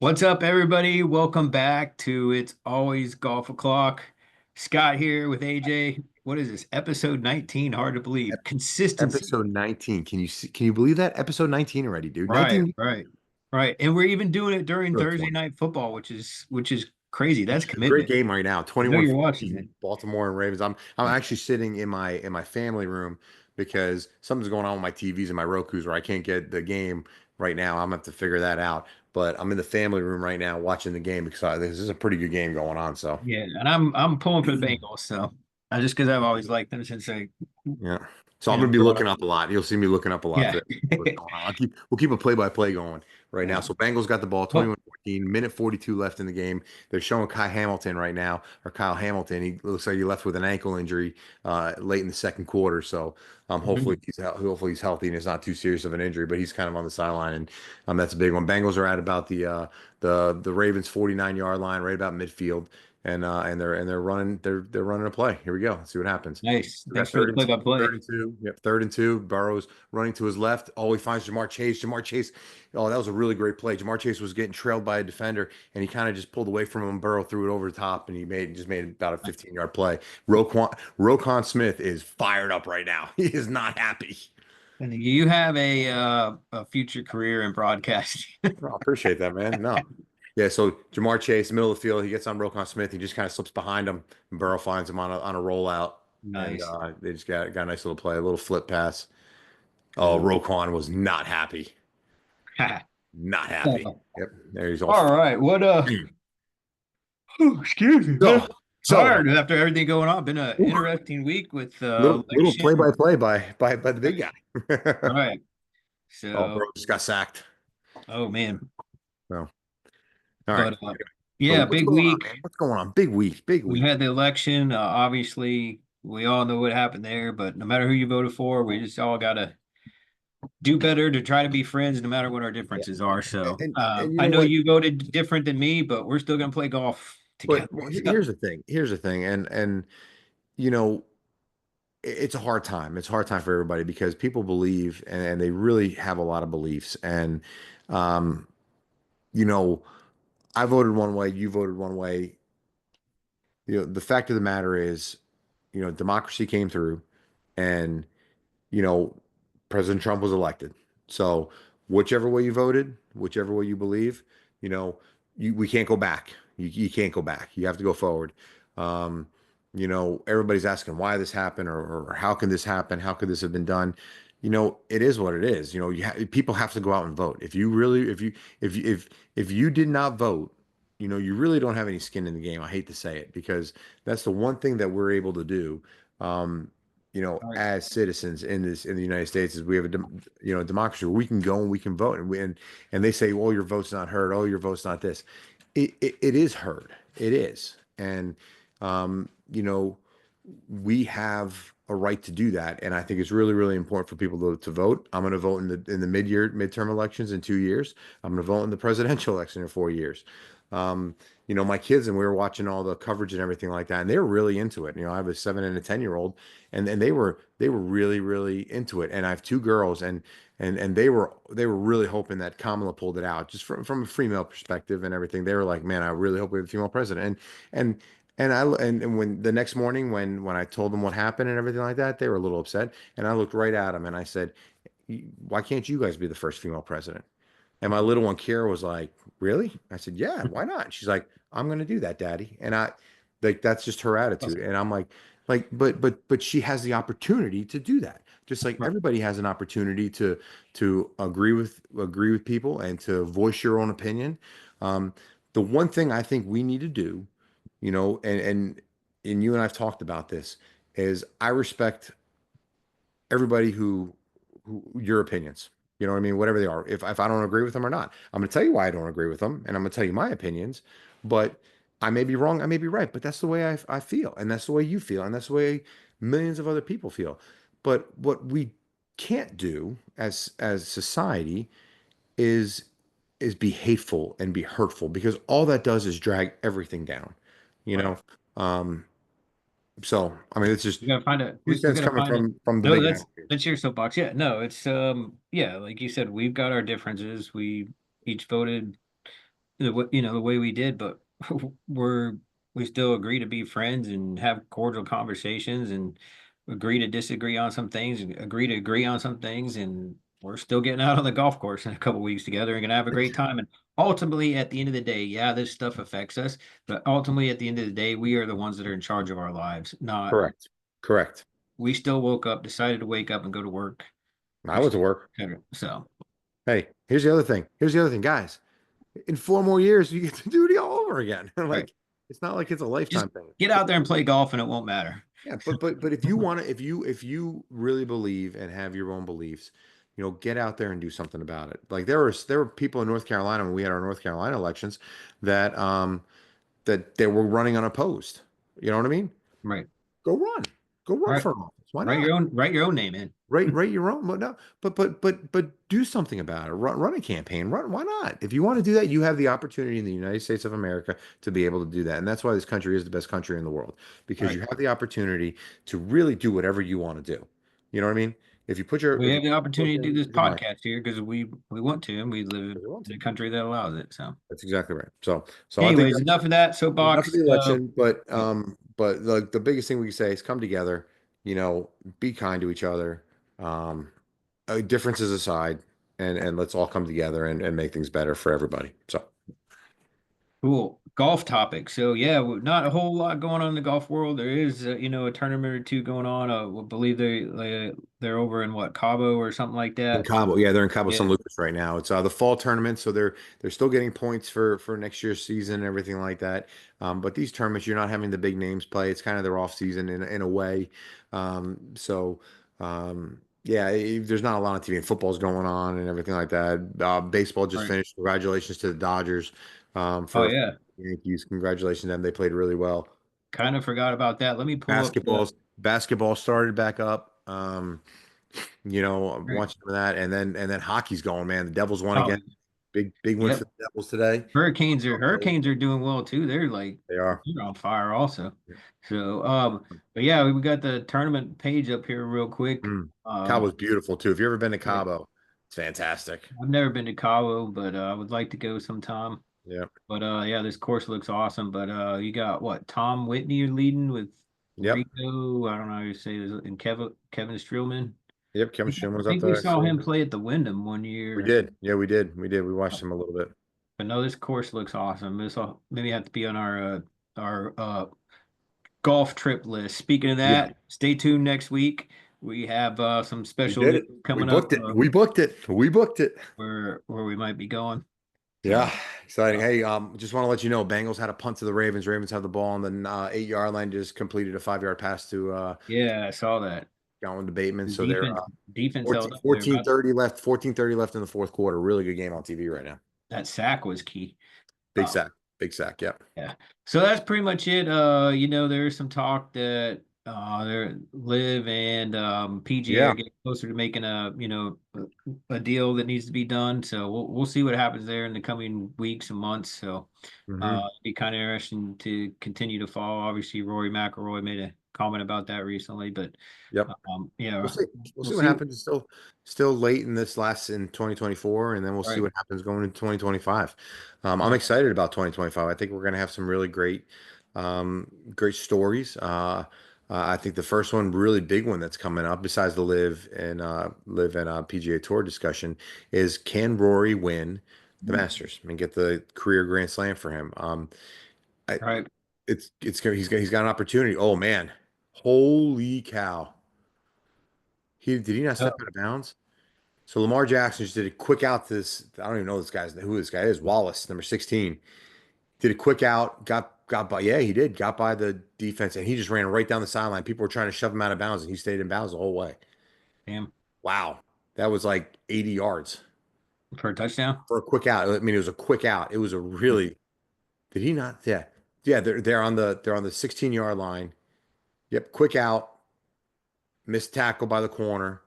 What's up, everybody? Welcome back to It's Always Golf O'Clock. Scott here with AJ. What is this? Episode 19. Hard to believe. Ep- Consistency. Episode 19. Can you believe that? Episode 19 already, dude. Right, 19 right, right. And we're even doing it during or Thursday 20. night football, which is crazy. That's It's a great commitment. game right now. I know you're watching it. 21-14, Baltimore and Ravens. I'm actually sitting in my family room because something's going on with my TVs and my Roku's where I can't get the game right now. I'm gonna have to figure that out. But I'm in the family room right now watching the game because this is a pretty good game going on. So Yeah, and I'm pulling for the Bengals, so just because I've always liked them since I, yeah. So I'm gonna be growing up. looking up a lot. You'll see me looking up a lot Yeah. today. What's going on. We'll keep a play-by-play going right now. So Bengals got the ball, Well, 21-14, minute 42 left in the game. They're showing Kyle Hamilton right now, or Kyle Hamilton. He looks like he left with an ankle injury late in the second quarter. So hopefully mhm. he's healthy and it's not too serious of an injury, but he's kind of on the sideline, and that's a big one. Bengals are at about the Ravens 49-yard line, right about midfield. And they're running a play. Here we go. Let's see what happens. Nice. We got Thanks for the third play-by-play. and two. Yep, third and two. Burrow's running to his left. Oh, he finds Jamar Chase. Jamar Chase. Oh, that was a really great play. Jamar Chase was getting trailed by a defender, and he kind of just pulled away from him. Burrow threw it over the top, and he made about a 15-yard play. Roquan Smith is fired up right now. He is not happy. And you have a future career in broadcasting. Oh, I appreciate that, man. No. Yeah, so Jamar Chase, middle of the field, he gets on Roquan Smith. He just kind of slips behind him, and Burrow finds him on a rollout, and Nice. they just got a nice little play, a little flip pass. Oh, Roquan was not happy. Not happy. So, Yep. There he's all. all right. What excuse me, So, man. so Tired after everything going on. Been an ooh, interesting week with little play election. by play by the big guy. All right. Oh, bro, So, just got sacked. oh man. So, all right. But So yeah, what's big going on, week. man? What's going on? Big week. Big We week. had the election. Obviously, we all know what happened there, but no matter who you voted for, we just all gotta do better to try to be friends no matter what our Yeah. differences are. So And you I know know what? you voted different than me, but we're still gonna play golf But together. well, So, here's the thing. Here's the thing. And you know, it's a hard time. It's a hard time for everybody because people believe and they really have a lot of beliefs. And um, you know, I voted one way, you voted one way. The fact of the matter is, democracy came through and, you know, President Trump was elected. So whichever way you voted, whichever way you believe, you know, we can't go back. You can't go back. You have to go forward. Um, everybody's asking why this happened or how can this happen? How could this have been done? It is what it is. People have to go out and vote. If you really, if you did not vote, you really don't have any skin in the game. I hate to say it because that's the one thing that we're able to do. all right. As citizens in the United States, is we have democracy where we can go and we can vote, and they say, "Oh, your vote's not heard. Oh, your vote's not this." It is heard. It is, and you know, we have a right to do that, and I think it's really, really important for people to vote. I'm going to vote in the midterm elections in 2 years. I'm going to vote in the presidential election in 4 years. My kids and we were watching all the coverage and everything like that, and they were really into it. I have a 7 and a 10-year-old, and they were really, really into it. And I have two girls, and they were really hoping that Kamala pulled it out, just from a female perspective and everything. They were like, "Man, I really hope we have a female president." And when the next morning when I told them what happened and everything like that, they were a little upset. And I looked right at them and I said, "Why can't you guys be the first female president?" And my little one, Kara, was like, "Really?" I said, "Yeah, why not?" She's like, "I'm going to do that, Daddy." And I like that's just her attitude. And I'm like, but she has the opportunity to do that. Just like Right. everybody has an opportunity to agree with people and to voice your own opinion. Um, the one thing I think we need to do, and you and I've talked about this, is I respect everybody who your opinions. You know what I mean? Whatever they are. If I don't agree with them or not, I'm going to tell you why I don't agree with them, and I'm going to tell you my opinions. But I may be wrong, I may be right, but that's the way I feel, and that's the way you feel, and that's the way millions of other people feel. But what we can't do as society is be hateful and be hurtful because all that does is drag everything down. You Right. know, um, so I mean, it's just We gotta find a two we cents gotta coming find it. from the No, big guy. that's your soapbox. Yeah, no, it's yeah, like you said, we've got our differences. We each voted the way we did, but we're we still agree to be friends and have cordial conversations and agree to disagree on some things, and agree to agree on some things, and we're still getting out on the golf course in a couple weeks together and gonna have a great time. And ultimately, at the end of the day, yeah, this stuff affects us, but ultimately, at the end of the day, we are the ones that are in charge of our lives. Not Correct. Correct. we still woke up, decided to wake up and go to work, I went to work. etc. So, Hey, here's the other thing. Here's the other thing, guys. In 4 more years, you get to do it all over again. right, Like it's not like it's a just lifetime thing. get out there and play golf, and it won't matter. Yeah, but if you want to, if you really believe and have your own beliefs, get out there and do something about it. Like there were people in North Carolina when we had our North Carolina elections that that they were running unopposed. You know what I mean? Right. Go run. Go run Right. for office. Why not? Write your own name in. Write your own. But no, but do something about it. Run a campaign. Run. Why not? If you want to do that, you have the opportunity in the United States of America to be able to do that, and that's why this country is the best country in the world because Right. you have the opportunity to really do whatever you want to do. You know what I mean? If you put your We if you have the put opportunity to do this your mind, podcast here because we want to, and we live if you want in to. a country that allows it. So, That's exactly right. So I think anyways, enough of that enough of soapbox. the election, Yeah, but the biggest thing we can say is come together, be kind to each other, differences aside, and let's all come together and make things better for everybody. So cool. Golf topic. So yeah, not a whole lot going on in the golf world. There is, a tournament or two going on. I believe they're over in what, Cabo or something like in that. Cabo, yeah, they're in Cabo San Yeah, Lucas right now. It's the fall tournament, so they're still getting points for next year's season and everything like that. But these tournaments, you're not having the big names play. It's kind of their off season in a way. So yeah, there's not a lot of TV and football's going on and everything like that. Baseball just right. finished. Congratulations to the Dodgers Oh for yeah, Yankees. Congratulations to them. They played really well. kind of forgot about that. Let me pull up the. Basketball started back up. I'm Right. watching some of that, and then hockey's going, man. The Devils won Oh, again. Big win for yep. the Devils today. Hurricanes are doing well too. They are. They're on fire also. So but yeah, we got the tournament page up here real quick. Mm. Um Cabo's beautiful too. If you've ever been to yeah, Cabo, it's fantastic. I've never been to Cabo, but I would like to go sometime. Yep. But yeah, this course looks awesome. But you got what, Tom Whitney leading with Yep. Rico, I don't know how you say this, and Kevin Streelman. Yep. I Kevin think Shin was I up think we there saw actually. him play at the Wyndham one We year. did. Yeah, we did. We did. We watched him a little bit. But no, this course looks awesome. This will maybe have to be on our golf trip list. Speaking of Yeah. that, stay tuned next week. We have some We special did news it. We coming up booked it. We booked it. We booked it. where we might be going. Yeah, So exciting. uh, Hey, just want to let you know, Bengals had a punt to the Ravens. Ravens have the ball on the 8-yard line. Just completed a 5-yard pass to yeah, I saw that. Godwin to Bateman. The So they're defense held 14, up. They're about 14:30 left. 14:30 left in the fourth quarter. Really good game on TV right now. that sack was key. Big Um, sack. Big sack. Yep. Yeah. So that's pretty much it. There's some talk that there Live and PGA are Yeah. getting closer to making a deal that needs to be done. So we'll see what happens there in the coming weeks and months. So Hmm. it'd be kind of interesting to continue to follow. Obviously, Rory McIlroy made a comment about that recently, but Yep. We'll yeah, see. We'll we'll see what see. happens. It's still late in this last in 2024, and then we'll see Right. what happens going into 2025. I'm Right. excited about 2025. I think we're going to have some really great stories. I think the first one, really big one that's coming up, besides the live and PGA Tour discussion, is can Rory win the Masters and get the career Grand Slam for him? I, Right. he's got an opportunity. Oh man, holy cow! Did he not Uh, step out of bounds? So Lamar Jackson just did a quick out to this. I don't even know who this guy is. Wallace, number 16. Did a quick out, got by. Yeah, he did. Got by the defense, and he just ran right down the sideline. People were trying to shove him out of bounds, and he stayed in bounds the whole way. Damn, Wow, that was like 80 yards for a touchdown. for a quick out. I mean, it was a quick out. It was a really. Did he not? Yeah, yeah. They're on the 16-yard line. Yep, quick out. Missed tackle by the corner.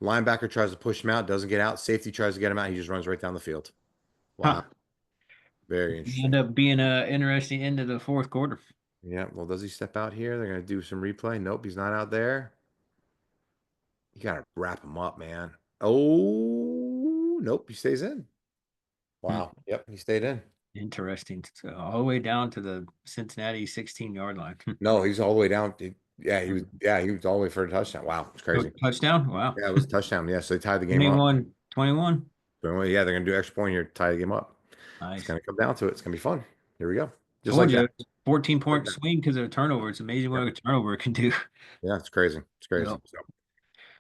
Linebacker tries to push him out, doesn't get out. Safety tries to get him out. He just runs right down the field. Wow. Huh. Very End interesting. up being a interesting end of the fourth quarter. Yeah. Well, does he step out here? They're going to do some replay. Nope, he's not out there. You got to wrap him up, man. Oh, nope, he stays in. Hmm. Wow. Yep, he stayed in. Interesting. So all the way down to the Cincinnati 16-yard line. No, he's all the way down. Yeah, he was. Yeah, he was all the way for a touchdown. Wow, it's Oh, crazy. touchdown? Wow. Yeah, it was a touchdown. Yeah, so they tied the game up. 21, 21. So, well, yeah, they're gonna do extra point here to tie the game up. It's Nice. gonna come down to it. It's gonna be fun. Here we go. Just Told like you, that. 14 Like point that. swing because of a turnover. It's amazing what Yep. a turnover can do. Yeah, it's crazy. It's crazy. Yep. So,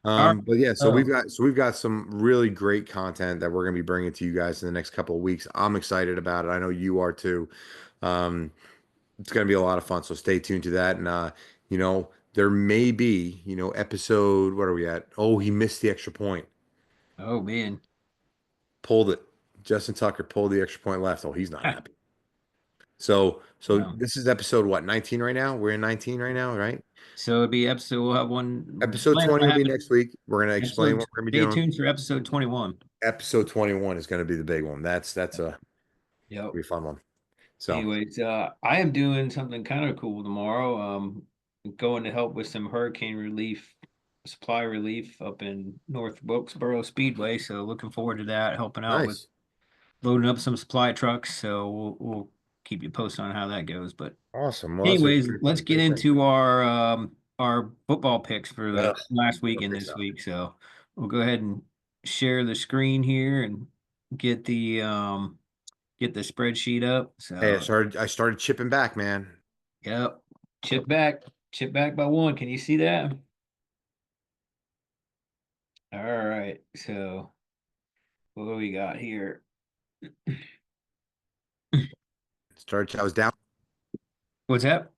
All right. but yeah, So, so we've got some really great content that we're gonna be bringing to you guys in the next couple of weeks. I'm excited about it. I know you are too. Um, it's gonna be a lot of fun. So stay tuned to that. And there may be, episode, what are we at? Oh, he missed the extra point. oh man. Pulled it. Justin Tucker pulled the extra point left. Oh, he's not happy. So No. this is episode what, 19 right now? We're in 19 right now, right? So it'll be episode, we'll have one, Episode plan 20 on will be having next week. We're gonna explain episode, what we're gonna be stay doing. tuned for episode 21. Episode 21 is gonna be the big one. That's a Yep. be a fun one. So Anyways, I am doing something kind of cool tomorrow. Going to help with some hurricane relief, supply relief up in North Wilkesboro Speedway. So looking forward to that, helping out with nice. loading up some supply trucks. So we'll keep you posted on how that goes. But Awesome. Well, that's a anyways, let's get great thing. into our football picks for the Ugh, last week love and this this stuff. week. So we'll go ahead and share the screen here and get the spreadsheet up. Hey, So I started chipping back, man. yep, chip back by one. Can you see that? All right. So what do we got here? I was down. What's that?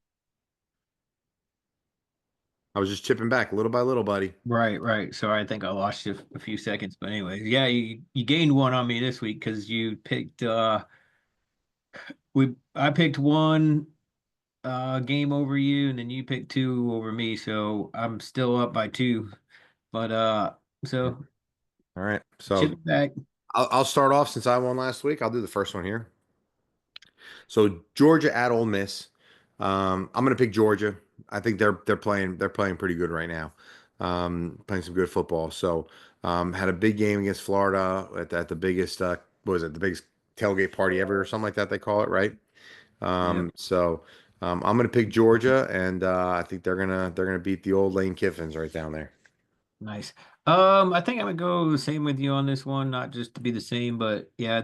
I was just chipping back little by little, buddy. Right, right. Sorry, I think I lost you a few seconds, but anyways, yeah, you gained one on me this week because you picked I picked one game over you, and then you picked two over me, so I'm still up by two. But so All right. chip So it back. I'll start off since I won last week. I'll do the first one here. So Georgia at Ole Miss. I'm gonna pick Georgia. I think they're playing pretty good right now. Playing some good football. So had a big game against Florida at the biggest what was it, the biggest tailgate party ever or something like that they call it, right? Yep, I'm gonna pick Georgia, and I think they're gonna beat the old Lane Kiffins right down there. nice. I think I'm gonna go the same with you on this one, not just to be the same, but yeah,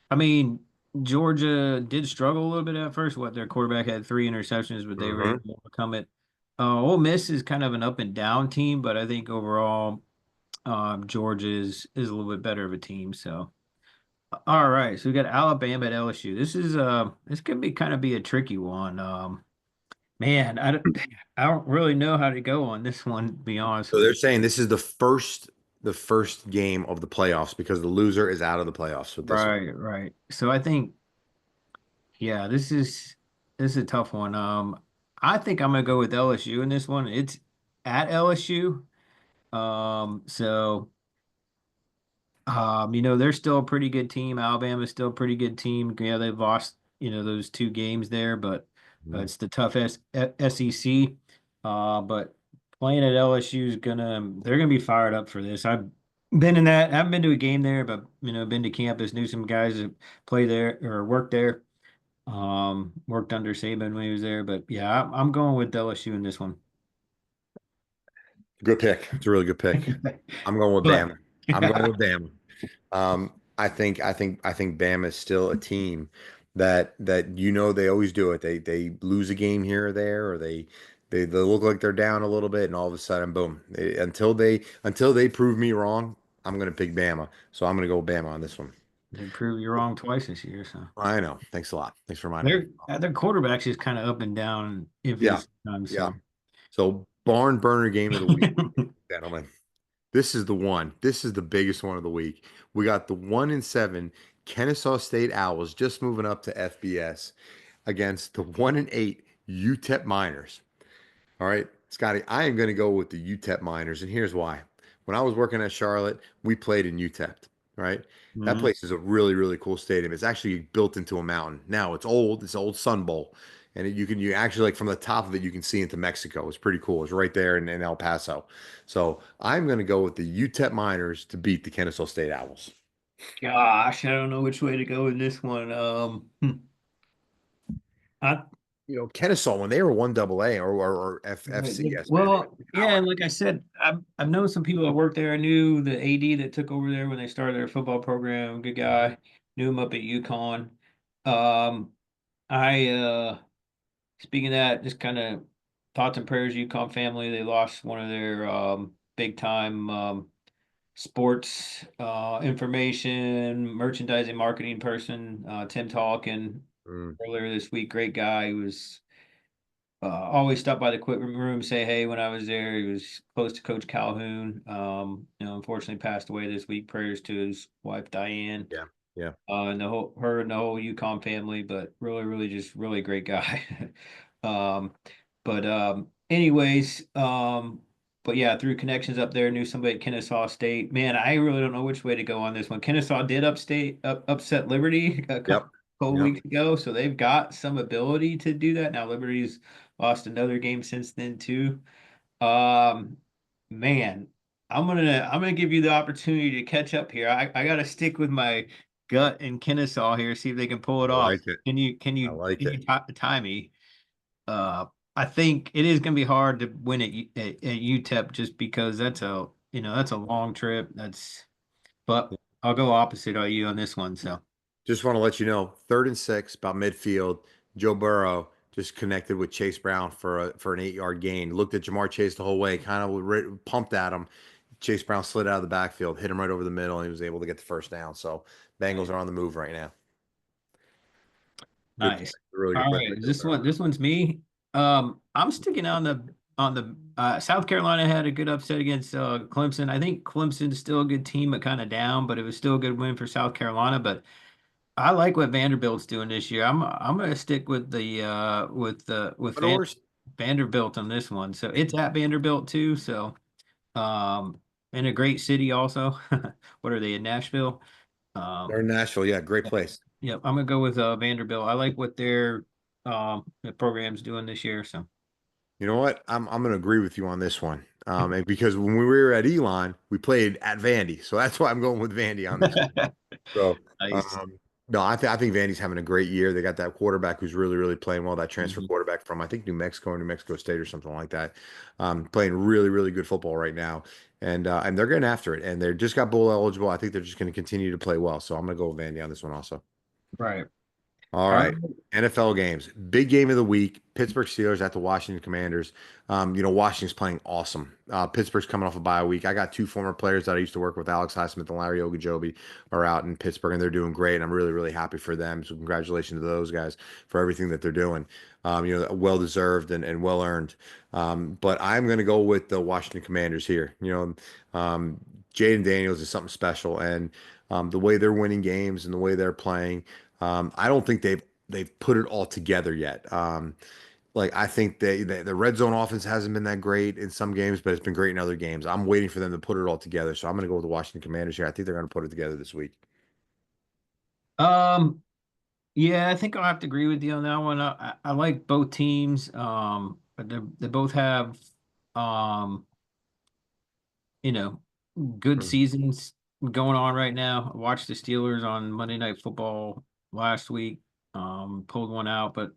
I mean, Georgia did struggle a little bit at first. What their quarterback had three interceptions, but they were able Hmm. to overcome it. Ole Miss is kind of an up and down team, but I think overall, Georgia is a little bit better of a team. So, all right, so we got Alabama at LSU. This could be kind of be a tricky one. Man, I don't really know how to go on this one, to be honest So with they're you. saying this is the first game of the playoffs because the loser is out of the playoffs with this one. Right, right. So I think, yeah, this is a tough one. I think I'm gonna go with LSU in this one. It's at LSU. So they're still a pretty good team. Alabama's still a pretty good team. Yeah, they've lost, those two games there, but Mhm. it's the tough SEC. But playing at LSU they're gonna be fired up for this. I haven't been to a game there, but been to campus, knew some guys that play there or work there. Worked under Saban when he was there, but yeah, I'm going with LSU in this one. Good pick. It's a really good pick. I'm going with But Bama. I'm going with Bama. I think Bama is still a team that they always do it. They lose a game here or there, or they look like they're down a little bit, and all of a sudden, boom. Until they prove me wrong, I'm gonna pick Bama. So I'm gonna go with Bama on this one. they prove you wrong twice this year, so. I know. Thanks a lot. Thanks for reminding me. Their quarterback's just kind of up and down, iffy Yeah, sometimes. yeah. So So barn burner game of the week, gentlemen. This is the one. This is the biggest one of the week. We got the 1-7 Kennesaw State Owls just moving up to FBS against the 1-8 UTEP Miners. All right, Scotty, I am going to go with the UTEP Miners, and here's why. When I was working at Charlotte, we played in UTEP, right? That mhm. place is a really, really cool stadium. It's actually built into a mountain. Now it's old. It's old Sun Bowl, and you actually like from the top of it you can see into Mexico. It's pretty cool. It's right there in El Paso. So I'm going to go with the UTEP Miners to beat the Kennesaw State Owls. Gosh, I don't know which way to go with this one. I Kennesaw, when they were one double A or FCS, man, they well, were yeah, power. and like I said, I've known some people that work there. I knew the AD that took over there when they started their football program. Good guy. Knew him up at UConn. Um, I speaking of that, just kind of thoughts and prayers. UConn family. They lost one of their big time sports information merchandising marketing person, Tim Talkin, Mm, earlier this week. Great guy. He was always stopped by the equipment room, say hey when I was there. He was close to Coach Calhoun. Unfortunately passed away this week. Prayers to his wife Diane, yeah, yeah. and the whole UConn family. But really, really, just really great guy. um, but anyways, but yeah, through connections up there, knew somebody at Kennesaw State. Man, I really don't know which way to go on this one. Kennesaw did upset Liberty a Yep. couple Yep. weeks ago, so they've got some ability to do that. Now Liberty's lost another game since then too. Um, man, I'm gonna give you the opportunity to catch up here. I gotta stick with my gut and Kennesaw here, see if they can pull it I off. like it. Can you I like can you it. tie me? Uh, I think it is gonna be hard to win at UTEP just because that's a long trip. But I'll go opposite of you on this one. So Just want to let you know, 3rd and 6, about midfield. Joe Burrow just connected with Chase Brown for an 8-yard gain. Looked at Jamar Chase the whole way, kind of pumped at him. Chase Brown slid out of the backfield, hit him right over the middle, and he was able to get the first down. So Bengals nice, are on the move right now. Good play, nice. really good All play right, by is Joe this Burrow. one? This one's me. I'm sticking on the South Carolina had a good upset against Clemson. I think Clemson's still a good team, but kind of down, but it was still a good win for South Carolina. But I like what Vanderbilt's doing this year. I'm gonna stick with with Commodores? Vanderbilt on this one. So it's at Vanderbilt too. So um in a great city also. What are they in Nashville? They're in Nashville. Yeah, great place. Yep, I'm gonna go with Vanderbilt. I like what their program's doing this year. So You know what? I'm going to agree with you on this one. And because when we were at Elon, we played at Vandy, so that's why I'm going with Vandy on this. So, nice. no, I think Vandy's having a great year. They got that quarterback who's really, really playing well. That transfer Mhm. quarterback from I think New Mexico or New Mexico State or something like that, playing really, really good football right now. And they're getting after it. And they just got bowl eligible. I think they're just going to continue to play well. So I'm going to go with Vandy on this one also. Right. All All right. right. NFL games. Big game of the week. Pittsburgh Steelers at the Washington Commanders. Washington's playing awesome. Pittsburgh's coming off a bye week. I got two former players that I used to work with, Alex Highsmith and Larry Ogunjobi, are out in Pittsburgh, and they're doing great. And I'm really, really happy for them. So congratulations to those guys for everything that they're doing. Well deserved and well earned. But I'm going to go with the Washington Commanders here. Jaden Daniels is something special, and the way they're winning games and the way they're playing. I don't think they've put it all together yet. Like I think the red zone offense hasn't been that great in some games, but it's been great in other games. I'm waiting for them to put it all together. So I'm going to go with the Washington Commanders here. I think they're going to put it together this week. Um, yeah, I think I'll have to agree with you on that one. I like both teams. But they both have um, you know, good Mm. seasons going on right now. I watched the Steelers on Monday Night Football last week. Pulled one out, but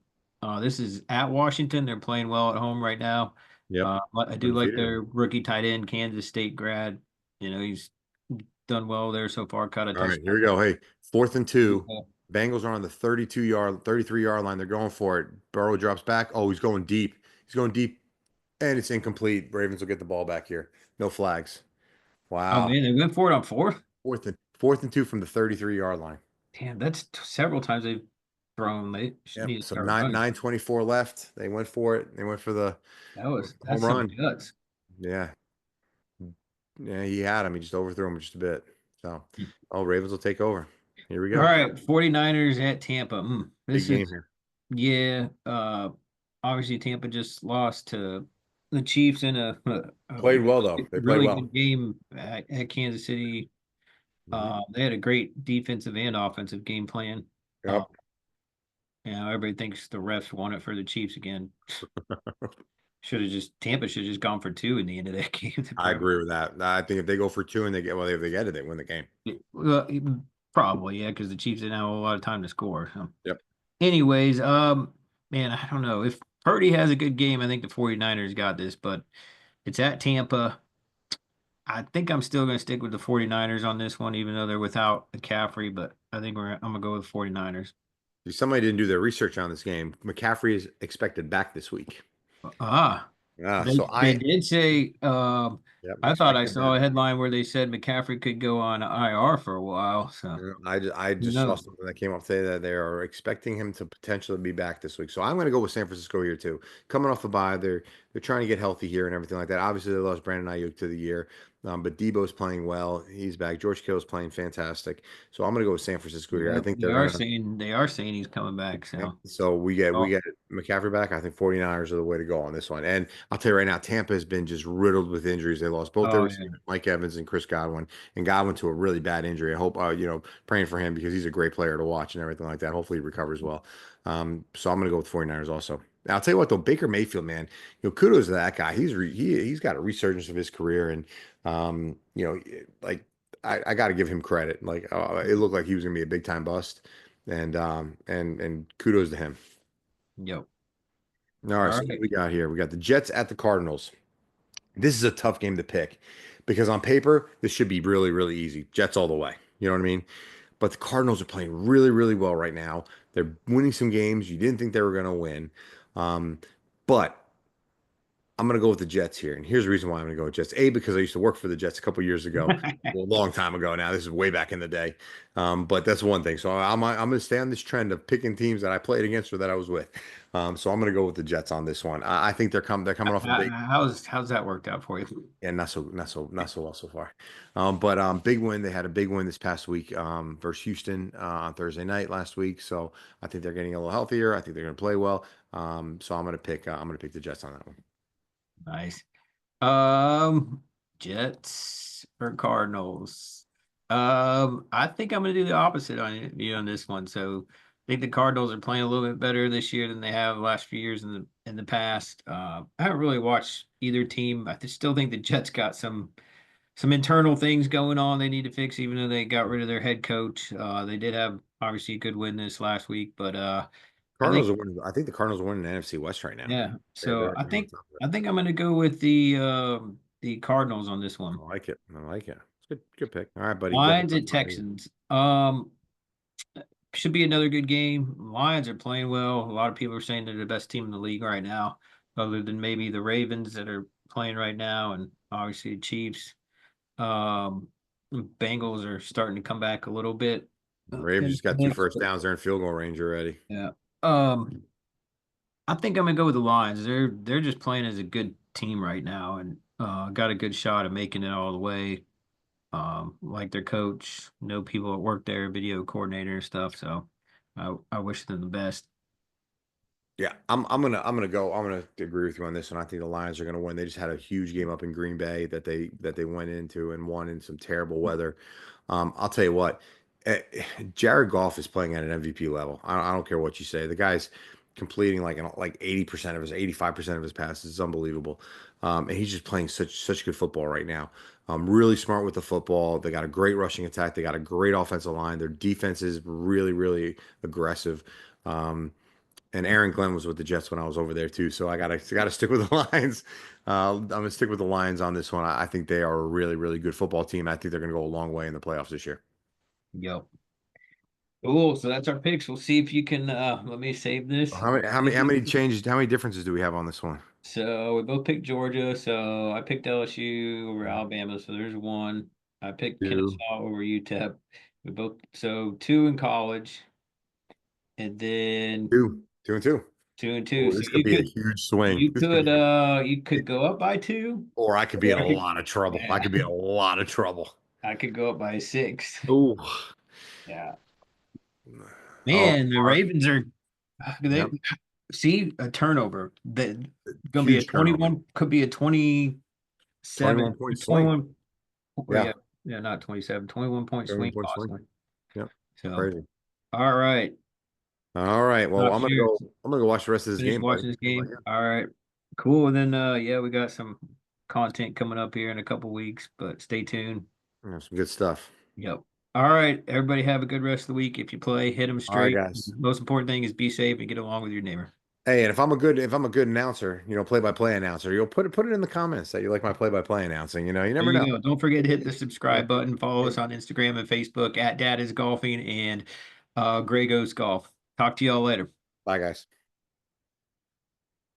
this is at Washington. They're playing well at home right now. Yep. I do like Undefeated. their rookie tight end, Kansas State grad. He's done well there so far. Caught a All right, here touchdown. we go. Hey, 4th and 2. Bengals are on the 32-yard, 33-yard line. They're going for it. Burrow drops back. Oh, he's going deep. He's going deep, and it's incomplete. Ravens will get the ball back here. No flags. Oh Wow. man, they went for it on fourth. Fourth and 2 from the 33-yard line. Damn, that's several times they've thrown. They Yep. need to So start nine running. 9:24 left. They went for it. They went for the That's home some run. guts. Yeah. Yeah, he had him. He just overthrew him just a bit. So, oh, Ravens will take over. Here we All go. right, 49ers at Tampa. Big This game is here. yeah. Obviously Tampa just lost to the Chiefs in a Played well though. They played really well. good game at Kansas City. Mhm. They had a great defensive and offensive game plan. Uh, Yep. everybody thinks the refs won it for the Chiefs again. Tampa should have just gone for two in the end of that game. I agree with that. I think if they go for two and they get, well, if they get it, they win the game. Well, Probably, yeah, because the Chiefs didn't have a lot of time to score. So. Yep. Anyways, man, I don't know. If Purdy has a good game, I think the 49ers got this, but it's at Tampa. I think I'm still going to stick with the 49ers on this one, even though they're without McCaffrey, but I think I'm going to go with 49ers. Somebody didn't do their research on this game. McCaffrey is expected back this week. Ah, So they did say, yep, I thought expect I him back. saw a headline where they said McCaffrey could go on IR for a while, so I who just saw knows? something that came up today that they are expecting him to potentially be back this week. So I'm going to go with San Francisco here too. Coming off the bye, they're trying to get healthy here and everything like that. Obviously, they lost Brandon Ayuk to the year, but Debo's playing well. He's back. George Kittle's playing fantastic. So I'm going to go with San Francisco here. I Yep, think they're going to. they are saying he's coming back, Yep. so So we oh, get McCaffrey back. I think 49ers are the way to go on this one. And I'll tell you right now, Tampa has been just riddled with injuries. They lost both their oh yeah. receivers, Mike Evans and Chris Godwin, and Godwin to a really bad injury. I hope praying for him because he's a great player to watch and everything like that. Hopefully he recovers well. So I'm going to go with 49ers also. Now, I'll tell you what though, Baker Mayfield, man, kudos to that guy. He's got a resurgence of his career, and like I got to give him credit. Like it looked like he was going to be a big time bust, and kudos to him. Yep. All right, All so what right. we got here? We got the Jets at the Cardinals. This is a tough game to pick because on paper, this should be really, really easy. Jets all the way. You know what I mean? But the Cardinals are playing really, really well right now. They're winning some games you didn't think they were going to win. Um, but I'm going to go with the Jets here. And here's the reason why I'm going to go with Jets. A, because I used to work for the Jets a couple years ago, well, a long time ago now. This is way back in the day. But that's one thing. So I'm going to stay on this trend of picking teams that I played against or that I was with. So I'm going to go with the Jets on this one. I think they're coming off a big How's that worked out for you? and not so well so far. But big win. They had a big win this past week versus Houston on Thursday night last week. So I think they're getting a little healthier. I think they're going to play well. So I'm going to pick the Jets on that one. Nice. Um, Jets or Cardinals? I think I'm gonna do the opposite on you on this one. So I think the Cardinals are playing a little bit better this year than they have the last few years in the past. I haven't really watched either team. Still think the Jets got some internal things going on they need to fix, even though they got rid of their head coach. They did have obviously a good win this last week, but I think Cardinals are winning. I think the Cardinals are winning the NFC West right now. yeah. They're So I on think top of it. I think I'm gonna go with the Cardinals on this one. I like it. I like it. It's good pick. All right, buddy. You got the Lions first at one. Texans. Should be another good game. Lions are playing well. A lot of people are saying they're the best team in the league right now, other than maybe the Ravens that are playing right now, and obviously the Chiefs. Um, Bengals are starting to come back a little bit Ravens in just got the two mix, first but downs. They're in field goal range already. yeah. Um, I think I'm gonna go with the Lions. They're just playing as a good team right now, and got a good shot of making it all the way. Like their coach, know people that work there, video coordinator and stuff. So I wish them the best. Yeah, I'm gonna agree with you on this one. I think the Lions are gonna win. They just had a huge game up in Green Bay that they went into and won in some terrible weather. I'll tell you what, eh, Jared Goff is playing at an MVP level. I don't care what you say. The guy's completing like 80% of his 85% of his passes. It's unbelievable. And he's just playing such good football right now. Really smart with the football. They got a great rushing attack. They got a great offensive line. Their defense is really aggressive. Um, and Aaron Glenn was with the Jets when I was over there too. So I gotta stick with the Lions. I'm gonna stick with the Lions on this one. I think they are a really good football team. I think they're gonna go a long way in the playoffs this year. Yep. Cool. So that's our picks. We'll see if you can let me save this. How many changes? How many differences do we have on this one? So we both picked Georgia. So I picked LSU over Alabama. So there's one. I picked Two, Kennesaw over UTEP. We both so two in college, and then two and two. two and two. Oh, So this could be a huge swing. you could go up by two, Or I could be in or a lot of trouble. I yeah, could be in a lot of trouble. I could go up by six. Oh, Yeah. oh, Man, the Ravens are they yep. see a turnover that gonna be a Huge turnover. 21, could be a 27, 21 point swing. 21, or Yeah, yeah, yeah, not 27, 21 point 21 swing point swing. possibly. Yep, So, crazy. all right. All right. Well, Not sure. I'm gonna go watch the rest of this Finish game, buddy. watching this How about game. you? All right. Cool. And then yeah, we got some content coming up here in a couple weeks, but stay tuned. Yeah, some good stuff. Yep. All right, everybody have a good rest of the week. If you play, hit them All right, straight. guys. Most important thing is be safe and get along with your neighbor. Hey, and if I'm a good announcer, play-by-play announcer, you'll put it in the comments that you like my play-by-play announcing. You There never you know. go. Don't forget to hit the subscribe button. Follow Hey, us on Instagram and Facebook at Dad is Golfing and Gray Ghost Golf. Talk to y'all later. bye, guys.